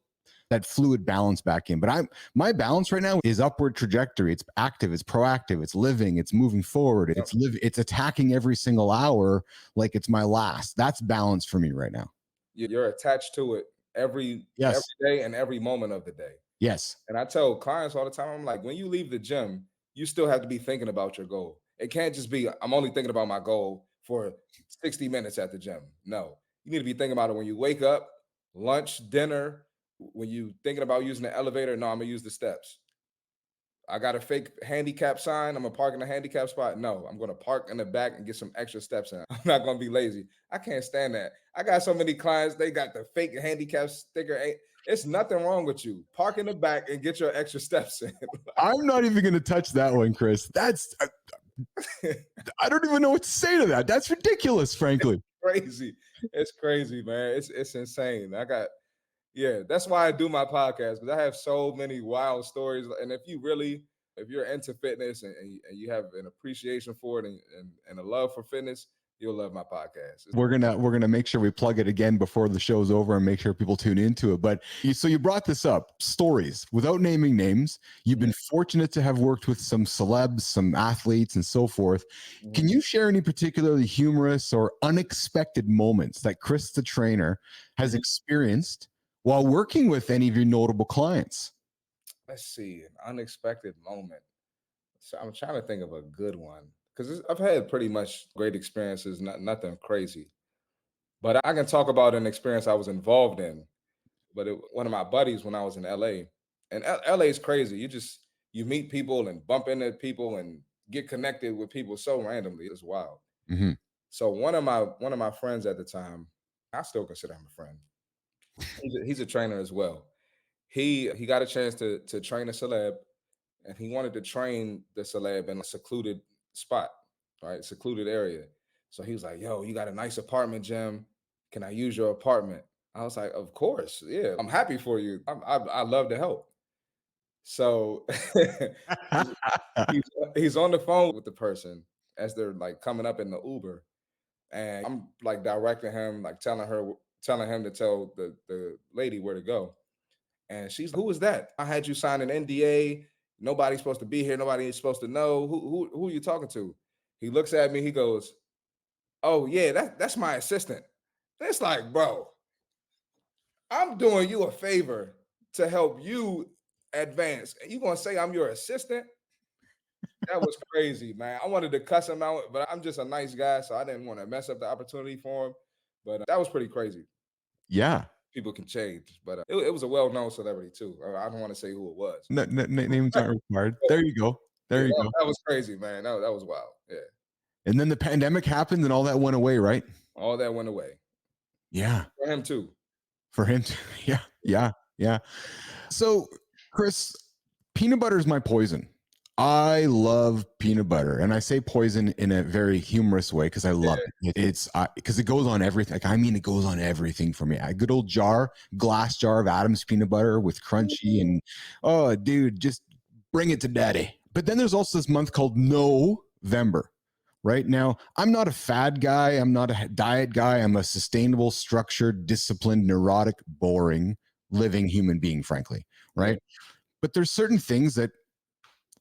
that fluid balance back in. But my balance right now is upward trajectory. It's active, it's proactive, it's living, it's moving forward, it's attacking every single hour like it's my last. That's balance for me right now. You're attached to it every day and every moment of the day. Yes. And I tell clients all the time, I'm like, when you leave the gym, you still have to be thinking about your goal. It can't just be, I'm only thinking about my goal for 60 minutes at the gym. No, you need to be thinking about it when you wake up, lunch, dinner, when you thinking about using the elevator. No, I'm gonna use the steps. I got a fake handicap sign. I'm gonna park in the handicap spot. No, I'm gonna park in the back and get some extra steps in. I'm not gonna be lazy. I can't stand that. I got so many clients, they got the fake handicap sticker. It's nothing wrong with you. Park in the back and get your extra steps in. I'm not even gonna touch that one, Chris. That's I don't even know what to say to that. That's ridiculous, frankly. Crazy. It's crazy, man. It's insane. That's why I do my podcast, because I have so many wild stories. And if you're into fitness and you have an appreciation for it and a love for fitness, you'll love my podcast. We're gonna make sure we plug it again before the show's over and make sure people tune into it. But so you brought this up, stories, without naming names. You've been fortunate to have worked with some celebs, some athletes, and so forth. Can you share any particularly humorous or unexpected moments that Chris the trainer has experienced while working with any of your notable clients? Let's see, an unexpected moment. So I'm trying to think of a good one, because I've had pretty much great experiences, nothing crazy. But I can talk about an experience I was involved in. But one of my buddies when I was in LA, and LA is crazy. You meet people and bump into people and get connected with people so randomly. It's wild. Mm-hmm. So one of my friends at the time, I still consider him a friend. He's a trainer as well. He got a chance to train a celeb, and he wanted to train the celeb in a secluded spot, right? Secluded area. So he was like, "Yo, you got a nice apartment, Jim. Can I use your apartment?" I was like, "Of course, yeah. I'm happy for you. I love to help." So he's, he's on the phone with the person as they're like coming up in the Uber, and I'm like directing him, like telling him to tell the lady where to go. And she's, "Who is that? I had you sign an NDA. Nobody's supposed to be here. Nobody's supposed to know. Who are you talking to?" He looks at me. He goes, "Oh yeah, that's my assistant." It's like, bro, I'm doing you a favor to help you advance. And you gonna say I'm your assistant? That was crazy, man. I wanted to cuss him out, but I'm just a nice guy, so I didn't want to mess up the opportunity for him. But that was pretty crazy. Yeah. People can change, but it was a well-known celebrity too. I don't want to say who it was. Names aren't required. There you go. Yeah, There you go. that was crazy, man. That was wild. Yeah, And then the pandemic happened and all that went away, right? all that went away Yeah. for him too. For him. Yeah. Yeah. Yeah. So, Chris, peanut butter is my poison. I love peanut butter, and I say poison in a very humorous way because I love it. It's because it goes on everything. Like, I mean, it goes on everything for me. A good old glass jar of Adam's peanut butter with crunchy, and oh, dude, just bring it to daddy. But then there's also this month called November. Right now, I'm not a fad guy. I'm not a diet guy. I'm a sustainable, structured, disciplined, neurotic, boring, living human being, frankly. Right. But there's certain things that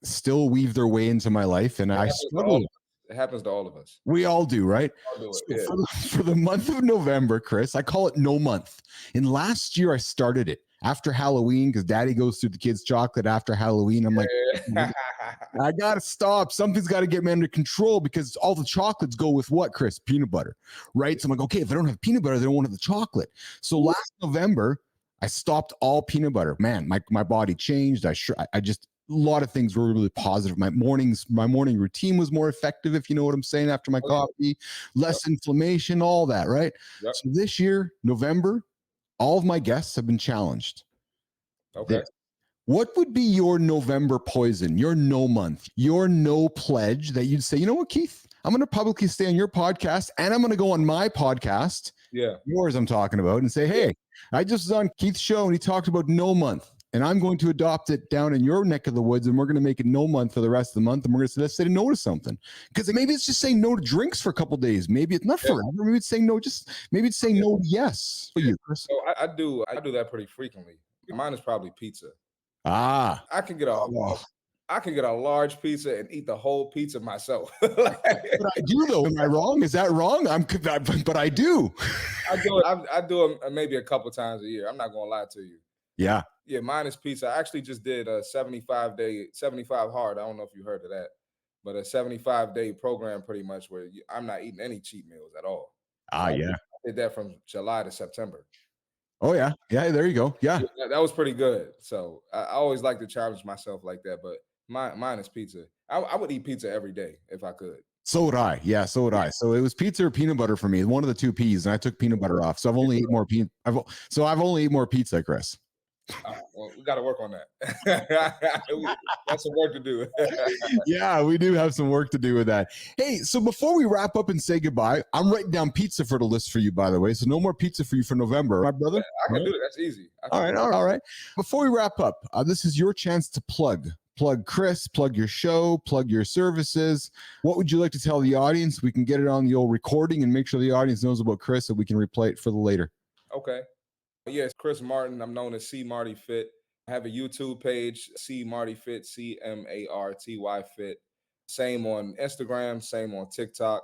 still weave their way into my life, and I struggle. It happens to all of us. We all do, right? I'll do it. So Yeah. for the month of November, Chris, I call it no month. And last year I started it after Halloween because daddy goes through the kids' chocolate after Halloween. I'm like, I gotta stop. Something's got to get me under control because all the chocolates go with what, Chris? Peanut butter, right? So I'm like, okay, if I don't have peanut butter, they don't want to have the chocolate. So last November, I stopped all peanut butter. Man, my body changed. I just a lot of things were really positive. My morning routine was more effective, if you know what I'm saying, after my coffee, less inflammation, all that, right? Yep. So this year, November, all of my guests have been challenged. Okay. What would be your November poison, your no month, your no pledge that you'd say, you know what, Keith, I'm going to publicly stay on your podcast and I'm going to go on my podcast, yours I'm talking about, and say, hey, I just was on Keith's show and he talked about no month. And I'm going to adopt it down in your neck of the woods, and we're going to make it no month for the rest of the month. And we're going to say, let's say no to something. Because maybe it's just saying no to drinks for a couple of days. Maybe it's not forever. Maybe it's saying no, maybe it's saying no to yes for you, Chris. So I do that pretty frequently. Mine is probably pizza. I can get a large pizza and eat the whole pizza myself. But I do though. Am I wrong? Is that wrong? But I do. I do it maybe a couple times a year. I'm not going to lie to you. Yeah. Yeah, mine is pizza. I actually just did a 75 hard. I don't know if you heard of that, but a 75-day program pretty much where I'm not eating any cheat meals at all. Yeah. I did that from July to September. Oh, yeah. Yeah, there you go. Yeah. That was pretty good. So I always like to challenge myself like that, but mine is pizza. I would eat pizza every day if I could. So would I. Yeah, so would I. So it was pizza or peanut butter for me. One of the two P's, and I took peanut butter off. So I've only ate more I've only ate more pizza, Chris. Well, we got to work on that. That's some work to do. Yeah, we do have some work to do with that. Hey, so before we wrap up and say goodbye, I'm writing down pizza for the list for you, by the way. So no more pizza for you for November, my brother. I can do it. That's easy. All right. Before we wrap up, this is your chance to plug Chris, plug your show, plug your services. What would you like to tell the audience? We can get it on the old recording and make sure the audience knows about Chris so we can replay it for the later. Okay. Yes, Chris Martin. I'm known as C Marty Fit. I have a YouTube page, C Marty Fit, CMARTY Fit. Same on Instagram, same on TikTok.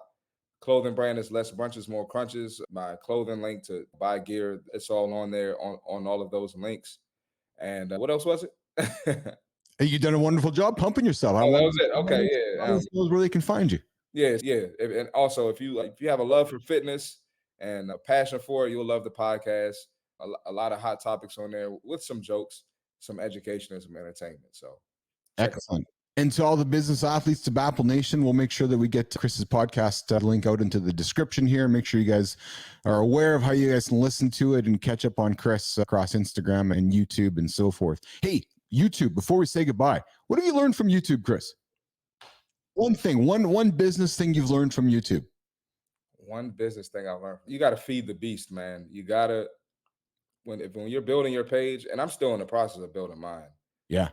Clothing brand is Less Brunches, More Crunches. My clothing link to buy gear, it's all on there on all of those links. And what else was it? Hey, you've done a wonderful job pumping yourself. That was it. Okay, yeah. Where they can find you. Yes, yeah. And also, if you have a love for fitness and a passion for it, you'll love the podcast. A lot of hot topics on there with some jokes, some education, and some entertainment. So excellent. And to all the business athletes, to BAPL Nation, we'll make sure that we get Chris's podcast link out into the description here. Make sure you guys are aware of how you guys can listen to it and catch up on Chris across Instagram and YouTube and so forth. Hey, YouTube, before we say goodbye, what have you learned from YouTube, Chris? One thing, one business thing you've learned from YouTube. One business thing I've learned. You got to feed the beast, man. You got to, when you're building your page, and I'm still in the process of building mine. Yeah.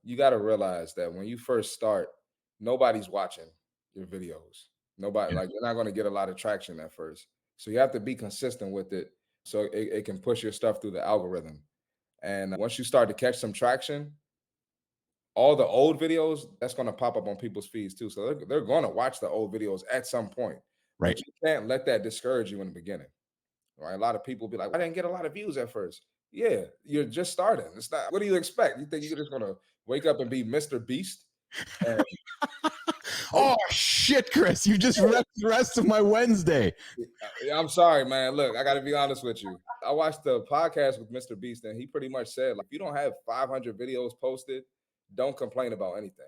You got to realize that when you first start, nobody's watching your videos. Nobody, like, you're not going to get a lot of traction at first. So you have to be consistent with it so it can push your stuff through the algorithm. And once you start to catch some traction, all the old videos, that's going to pop up on people's feeds too. So they're going to watch the old videos at some point. Right. But you can't let that discourage you in the beginning. Right? A lot of people be like, I didn't get a lot of views at first. Yeah, you're just starting. It's not. What do you expect? You think you're just gonna wake up and be Mr. Beast? And, oh shit, Chris! You just wrecked the rest of my Wednesday. I'm sorry, man. Look, I got to be honest with you. I watched the podcast with Mr. Beast, and he pretty much said, like, if you don't have 500 videos posted, don't complain about anything.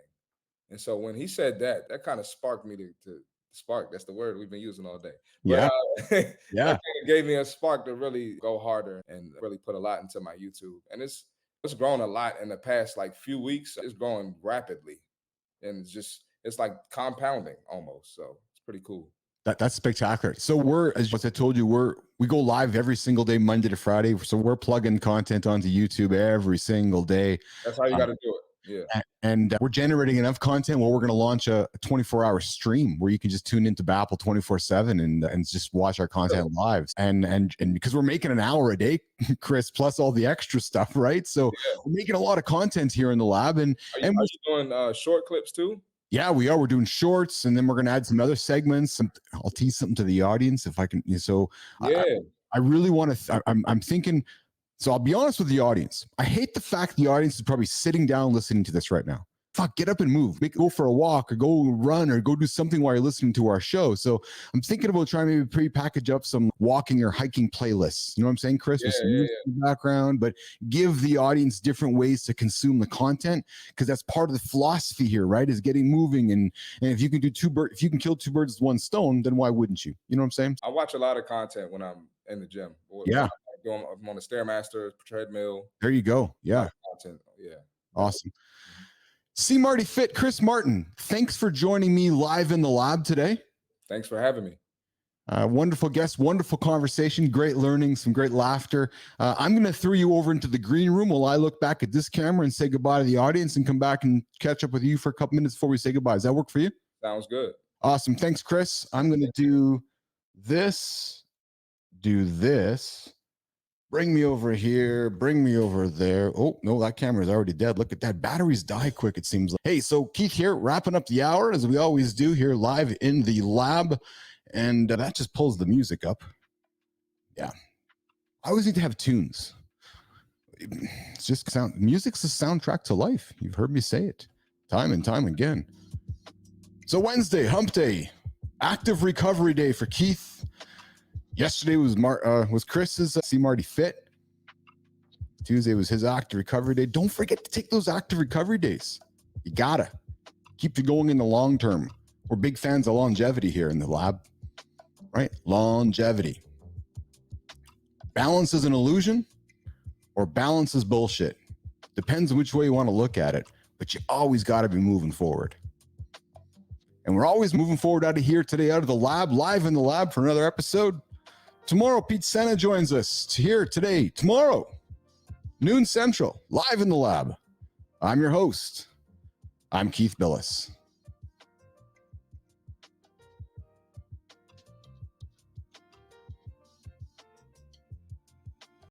And so when he said that, that kind of sparked me to spark. That's the word we've been using all day. But, yeah. Yeah. That gave me a spark to really go harder and really put a lot into my YouTube. And it's grown a lot in the past like few weeks. It's growing rapidly. And it's like compounding almost. So it's pretty cool. That's spectacular. So we're, as I told you, we go live every single day, Monday to Friday. So we're plugging content onto YouTube every single day. That's how you got to do it. Yeah. And we're generating enough content where we're going to launch a 24-hour stream where you can just tune into BAPL 24/7 and just watch our content live. And because we're making an hour a day, Chris, plus all the extra stuff, right? So we're making a lot of content here in the lab. And are you doing short clips too? Yeah, we are. We're doing shorts, and then we're going to add some other segments. I'll tease something to the audience if I can. So yeah, I really want to. I'm thinking. So I'll be honest with the audience. I hate the fact the audience is probably sitting down listening to this right now. Fuck, get up and move. Go for a walk or go run or go do something while you're listening to our show. So I'm thinking about trying to maybe pre-package up some walking or hiking playlists. You know what I'm saying, Chris? With some music in the background, but give the audience different ways to consume the content, because that's part of the philosophy here, right? Is getting moving. And if you can do if you can kill two birds with one stone, then why wouldn't you? You know what I'm saying? I watch a lot of content when I'm in the gym. Yeah. I'm on the Stairmaster treadmill. There you go. Yeah. Content. Yeah. Awesome. See Marty Fit, Chris Martin. Thanks for joining me live in the lab today. Thanks for having me. Wonderful guest, wonderful conversation, great learning, some great laughter. I'm going to throw you over into the green room while I look back at this camera and say goodbye to the audience and come back and catch up with you for a couple minutes before we say goodbye. Does that work for you? Sounds good. Awesome. Thanks, Chris. I'm going to do this. Bring me over here. Bring me over there. Oh, no, that camera is already dead. Look at that. Batteries die quick, it seems like. Hey, so Keith here, wrapping up the hour, as we always do here live in the lab. And that just pulls the music up. Yeah. I always need to have tunes. It's just sound. Music's a soundtrack to life. You've heard me say it time and time again. So Wednesday, hump day, active recovery day for Keith. Yesterday was Chris's See Marty Fit. Tuesday was his active recovery day. Don't forget to take those active recovery days. You gotta keep you going in the long term. We're big fans of longevity here in the lab, right? Longevity. Balance is an illusion, or balance is bullshit. Depends on which way you want to look at it, but you always got to be moving forward. And we're always moving forward out of here today, out of the lab, live in the lab for another episode. Tomorrow, Pete Senna joins us here today, tomorrow, noon Central, live in the lab. I'm your host. I'm Keith Bilous.